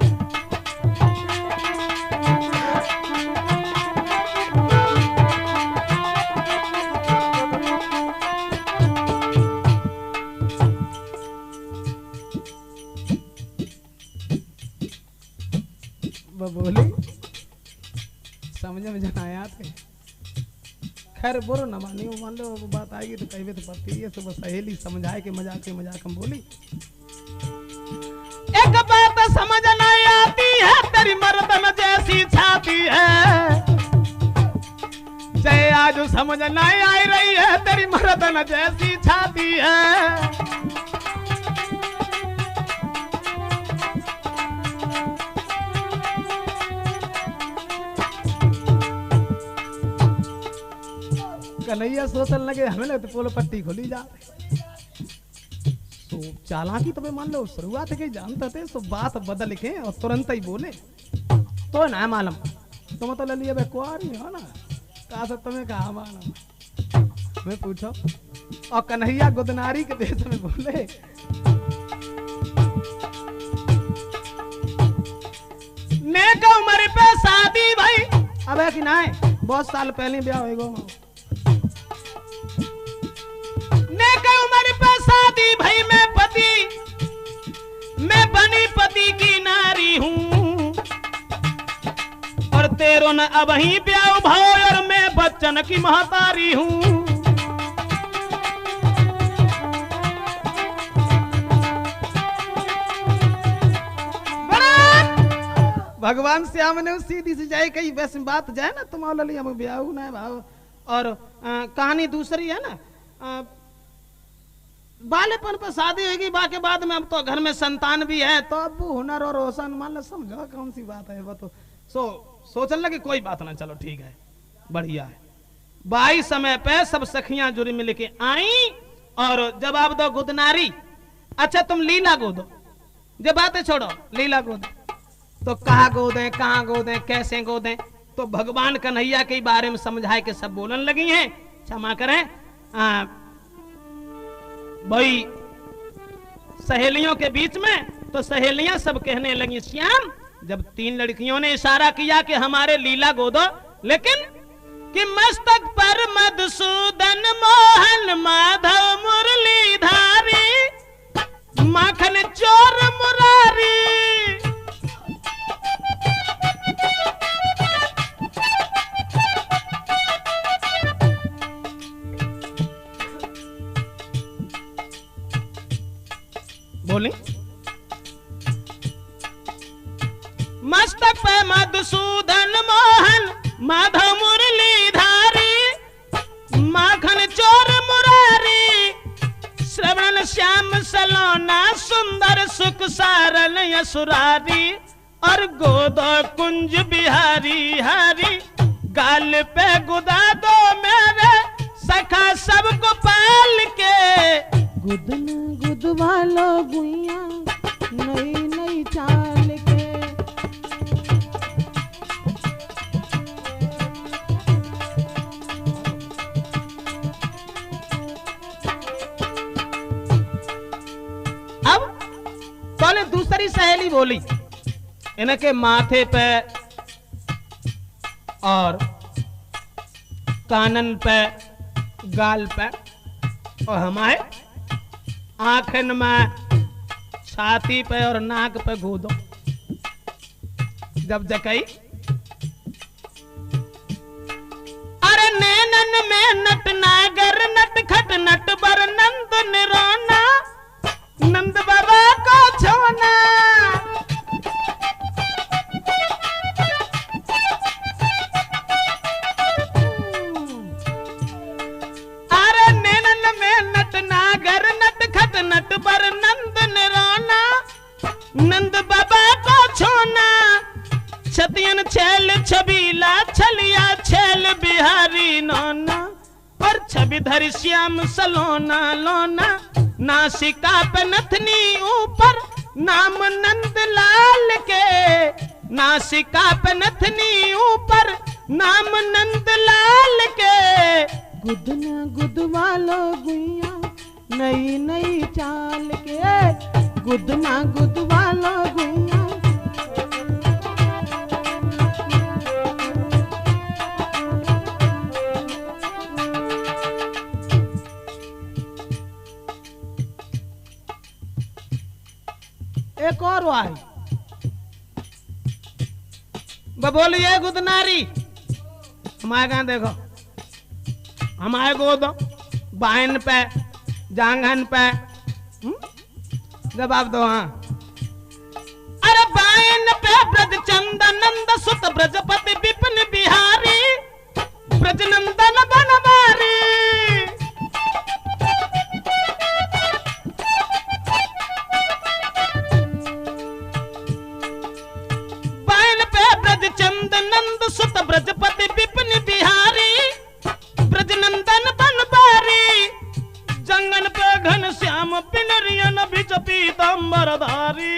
वो बोली समझ में जन आया थे। खैर बोलो ना मानी, वो मान लो वो बात आएगी तो कहीं तो पड़ती है। सुबह सहेली समझाए के मजाक हम बोली, एक बात समझ नहीं आती है, तेरी मर्दन जैसी छाती है। जय आज समझ नहीं आई रही है, तेरी मर्दन जैसी छाती है। कन्हैया सोचने लगे हमें लगे तो पोलो पट्टी खोली जा। तो चालाकी तो मान लो शुरुआत के जानते थे, तो बात बदल के और तुरंत ही बोले तो ना मालूम तुम तो ले लिए कुआरी हो ना, कहा से तुम्हें कहा मालूम। मैं पूछो और कन्हैया गुदनारी के देश में बोले नेक उम्र पे शादी भाई। अब कि ना बहुत साल पहले ब्याह होएगा, उम्र पर शादी भाई। मैं बनी पति की नारी हूँ, और तेरो न अब ही ब्याह भाव, और मैं बच्चन की महतारी हूँ। भगवान श्याम ने सीधी सी जाए कही वैसे बात जाए ना, तुम लली हम ब्याह ना भाव। और कहानी दूसरी है ना, बालेपन पर शादी होगी, बाकी बाद में अब तो घर में संतान भी है, तो अब हुनर और रोशन मान लो समझो कौन सी बात है। वो तो सोचने लगे कोई बात ना, चलो ठीक है बढ़िया है। बाई समय पे सब सखियां जुड़ी मिल के आई और जवाब दो गुदनारी। अच्छा तुम लीला गोदो, जब बातें छोड़ो लीला गोदो। तो कहाँ गोदे, कहाँ गोदे, कैसे गोदे, तो भगवान कन्हैया के बारे में समझाए के सब बोलने लगी हैं। क्षमा करें भाई सहेलियों के बीच में, तो सहेलियां सब कहने लगी श्याम, जब तीन लड़कियों ने इशारा किया कि हमारे लीला गोदो, लेकिन कि मस्तक पर मधुसूदन मोहन माधव मुरलीधारी माखन चोर मुरारी। बोली मस्तक पे मधुसूदन मोहन माधव मुरलीधारी माखन चोर मुरारी। श्रवण श्याम सलोना सुंदर सुख सारन यसुरारी। और गोदो कुंज बिहारी हरी गाल पे गुदा दो मेरे सखा सबको पाल के। गुदन गुद वालो गुइया नई नई चाल के। अब पहले दूसरी सहेली बोली, इनके माथे पे और कानन पे गाल पे और हमारे आंखन में छाती पे और नाक पे गोदो। जब जकई अरे नैनन में नट नागर नट खट नट बर नंद निरोना नंद बाबा को छोना। अरे नैनन में नट नागर नट खट नट बर नंद निरोना नंद बाबा को छोना। छतियन छेल छबीला छलिया छेल बिहारी नोना। और छवि धर श्याम सलोना लोना। नासिका पे नथनी ऊपर नाम नंद लाल के। नासिका पे नथनी ऊपर नाम नंद लाल के। गुदन गुद वालो गुइया नई नई चाल के गुदना गुद वालो गुइया। एक और आई, बोलिए गुदनारी। हमारे कहा देखो, हमारे गोद बाहन पे जांघन पे जवाब दो। हाँ, अरे बाहन पे ब्रज चंदनंद सुत ब्रजपति विपिन बिहारी ब्रज नंदन बनवारी। नंद सुत ब्रजपति विपिन बिहारी ब्रज नंदन बनवारी। जंगन पे घन श्याम पिनरियन बिच पीतांबरधारी।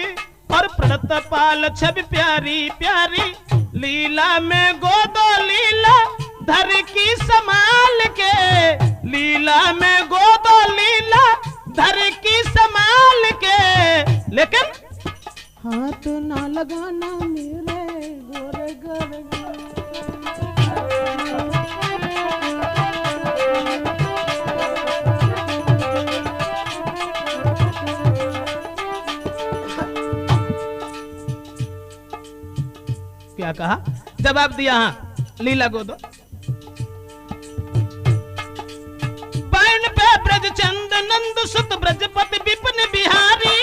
और प्रणत पाल छवि प्यारी प्यारी। लीला में गोदो लीला धर की संभाल के। लीला में गोदो लीला धर की संभाल के। लेकिन हाथ ना लगाना मेरे गोरे गोरे क्या कहा? जवाब दिया। हाँ, लीला गोदो। बाण पे ब्रज चंद नंद सुत ब्रजपति विपिन बिहारी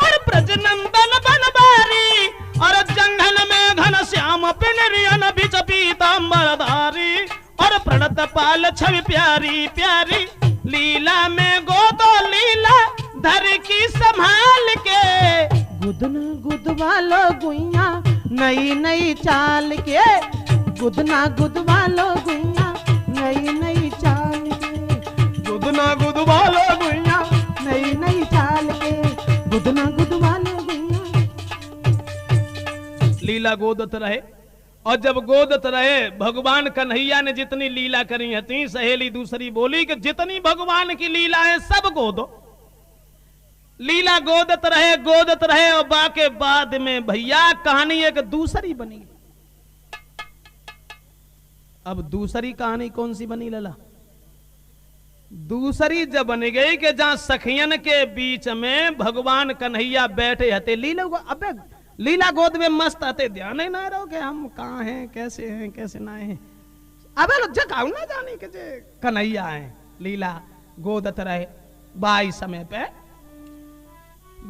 और ब्रज नंदन बनवारी। और जंगल में घन श्याम पिनरियन बिच पीतांबरधारी। और प्रणत पाल छवि प्यारी प्यारी। लीला में गोदो लीला धर की संभाल के। गुदना गुद वालो गुइया नई नई चाल के। गुदना गुद वालो गुइया नई नई चाल के। गुदना गुद वालो गुइया नई नई चाल के। गुदना गुद वालो गुइया। लीला गोदत रहे। और जब गोदत रहे, भगवान कन्हैया ने जितनी लीला करी हती, सहेली दूसरी बोली कि जितनी भगवान की लीला है सब गोदो। लीला गोदत रहे और बाके बाद में भैया कहानी एक दूसरी बनी। अब दूसरी कहानी कौन सी बनी लला? दूसरी जब बन गई कि जहां सखियन के बीच में भगवान कन्हैया बैठे हते। लीला अबे लीला गोद में मस्त आते, ध्यान ही ना रहो कि हम कहाँ हैं कैसे ना हैं। अबे जगह ना जाने के जे कन्हैया हैं। लीला गोदत रहे। बाई समय पे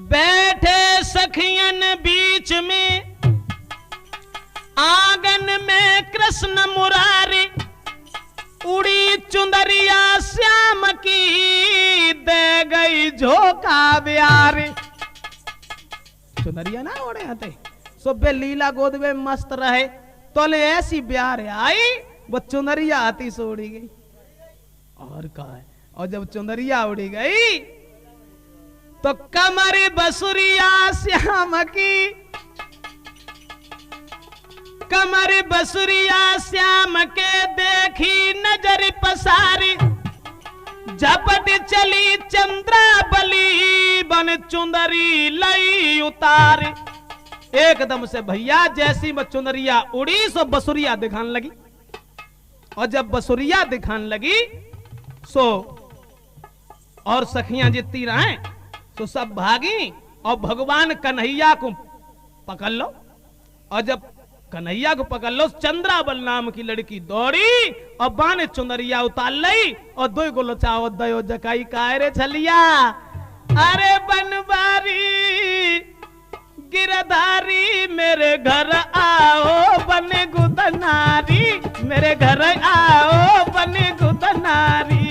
बैठे सखियन बीच में आंगन में कृष्ण मुरारी। उड़ी चुंदरिया श्याम की दे गई झोंका ब्यारी। चुनरिया ना ओढ़े आते सुबह लीला गोद में मस्त रहे। तो ले ऐसी ब्यार आई वो चुनरिया आती से उड़ी गई। और कहा है, और जब चुनरिया उड़ी गई तो कमर बसुरिया श्याम की। कमर बसुरिया श्याम के देखी नजर पसारी। झपट चली चंद्रावली बन चुंदरी लई उतारी। एकदम से भैया जैसी में चुनरिया उड़ी सो बसुरिया दिखाने लगी। और जब बसुरिया दिखाने लगी सो और सखियां जितनी रहे तो सब भागी और भगवान कन्हैया को पकड़ लो। और जब कन्हैया को पकड़ लो, चंद्रावल नाम की लड़की दौड़ी और बाने चुनरिया उतार ली और दो गोलो चावत दयो जकाई कायरे छलिया। अरे बनवारी गिरधारी मेरे घर आओ बने गुदनारी। मेरे घर आओ बने गुदनारी।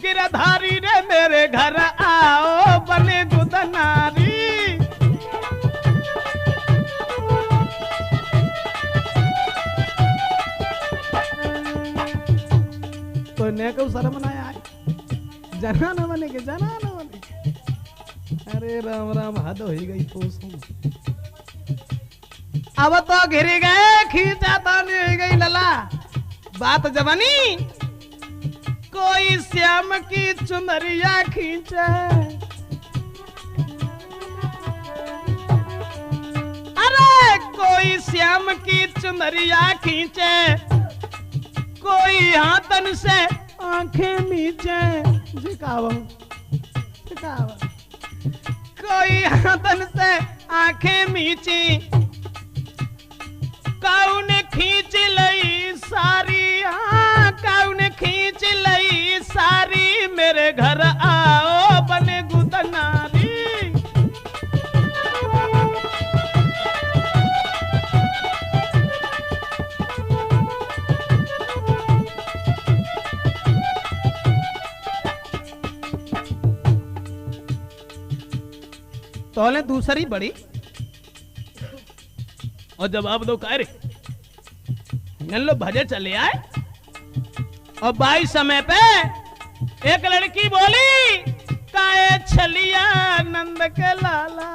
गिरधारी रे मेरे घर आओ बने गुदनारी। तो ने को शर्म ना आए। जना न बने के, जना न बने के। अरे राम राम, हद हो ही गई पोसों। अब तो घिर गए, खींचा तो नहीं हो गई लला। बात जवानी, कोई श्याम की चुनरिया खींचे, अरे कोई श्याम की चुनरिया खींचे, कोई हाथन से आंखें मीचे। जिकावा जिकावा, कोई हाथन से आंखें मीची, कौन खींच लई सारी, हाँ कौन खींच लई सारी, मेरे घर आओ बने गुदनारी। तोले दूसरी बड़ी और जवाब दो कह रे। लो भजे चले आए और बाई समय पे एक लड़की बोली, काए छलिया नंद के लाला,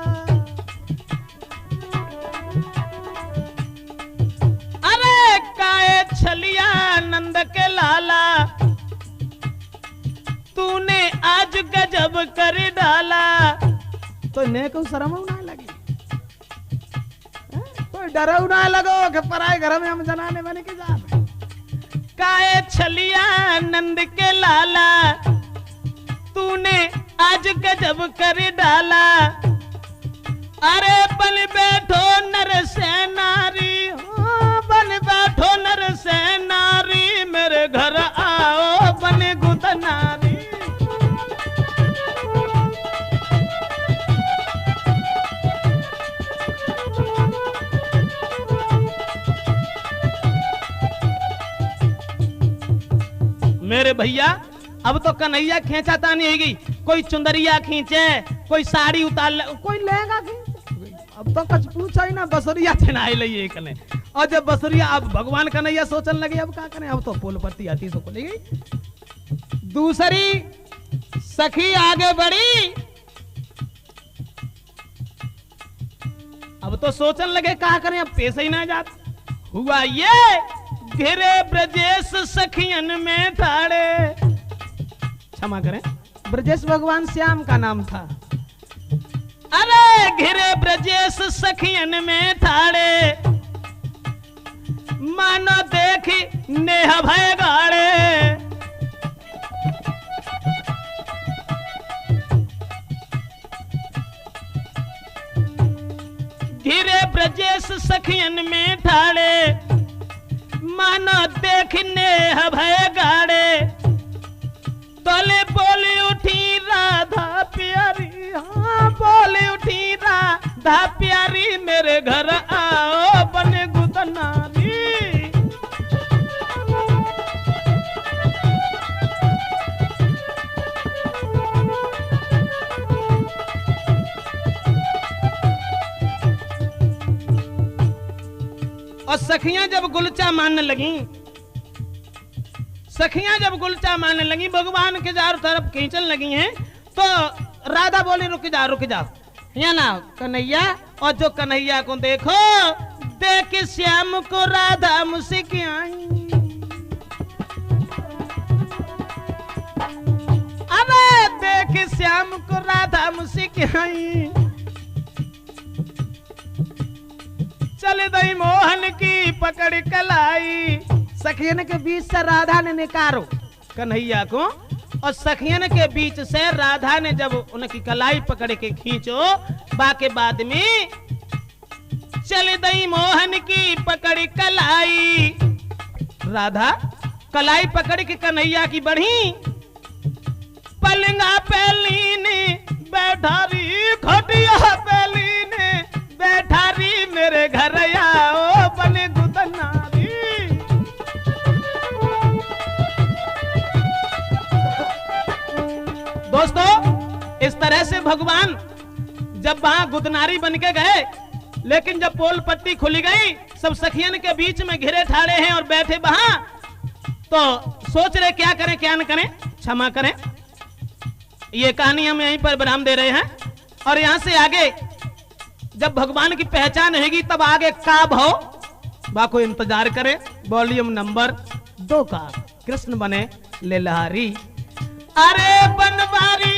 अरे काए छलिया नंद के लाला, तूने आज गजब कर डाला। तो ने को शर्म ना लगी, कोई डरो ना लगो कि पराए घर में हम जनाने बने के जा। काए छलिया नंद के लाला, तूने आज गजब कर डाला, अरे बन बैठो नर से नारी, बन बैठो नर से नारी, मेरे घर आओ बने गुदनारी। मेरे भैया अब तो कन्हैया खींचा तानी होगी, कोई चुंदरिया खींचे, कोई साड़ी उतार, कोई लहंगा खींचे। अब तो कुछ पूछा ही ना, बसुरिया चनाई लई एक ने। और जब बसुरिया, अब भगवान कन्हैया सोचने लगे अब क्या करें, अब तो पोल पत्ती आती सो ले गई। दूसरी सखी आगे बढ़ी, अब तो सोचने लगे क्या करें, अब पैसे ही ना जाते। हुआ ये, घिरे ब्रजेश सखियन में ठाड़े, क्षमा करें, ब्रजेश भगवान श्याम का नाम था। अरे घिरे ब्रजेश सखियन में ठाड़े, मानो देखी नेह भय गाड़े, घिरे ब्रजेश सखियन में ठाड़े, मानो देखने भय गाड़े, तोले बोली उठी राधा प्यारी, हाँ बोली उठी राधा प्यारी, मेरे घर आओ बने गुदनारी। और सखियां जब गुलचा मानने लगी, सखियां जब गुलचा मानने लगी, भगवान के चारों तरफ खींचने लगी हैं, तो राधा बोली रुक जा रुक जा, यहाँ ना कन्हैया। और जो कन्हैया को देखो, देख श्याम को राधा मुस्कियाई, अबे देख श्याम को राधा मुस्कियाई, चल दई मोहन की पकड़ कलाई। सखियन के बीच से राधा ने निकारो कन्हैया को, और सखियन के बीच से राधा ने जब उनकी कलाई पकड़ के खींचो, बाके बाद में चल दई मोहन की पकड़ कलाई। राधा कलाई पकड़ के कन्हैया की बढ़ी, पलंगा पैलीने बैठारी, खटिया पैलीने बैठारी, मेरे घर आओ बने गुदनारी। दोस्तों इस तरह से भगवान जब वहां गुदनारी बन के गए, लेकिन जब पोल पट्टी खुली गई, सब सखियन के बीच में घिरे ठाड़े हैं और बैठे वहां, तो सोच रहे क्या करें क्या न करें, क्षमा करें। ये कहानी हम यहीं पर विराम दे रहे हैं और यहां से आगे जब भगवान की पहचान होगी तब आगे का भाव बाको इंतजार करें। वॉल्यूम नंबर 2 का। कृष्ण बने लेलहारी। अरे बनवारी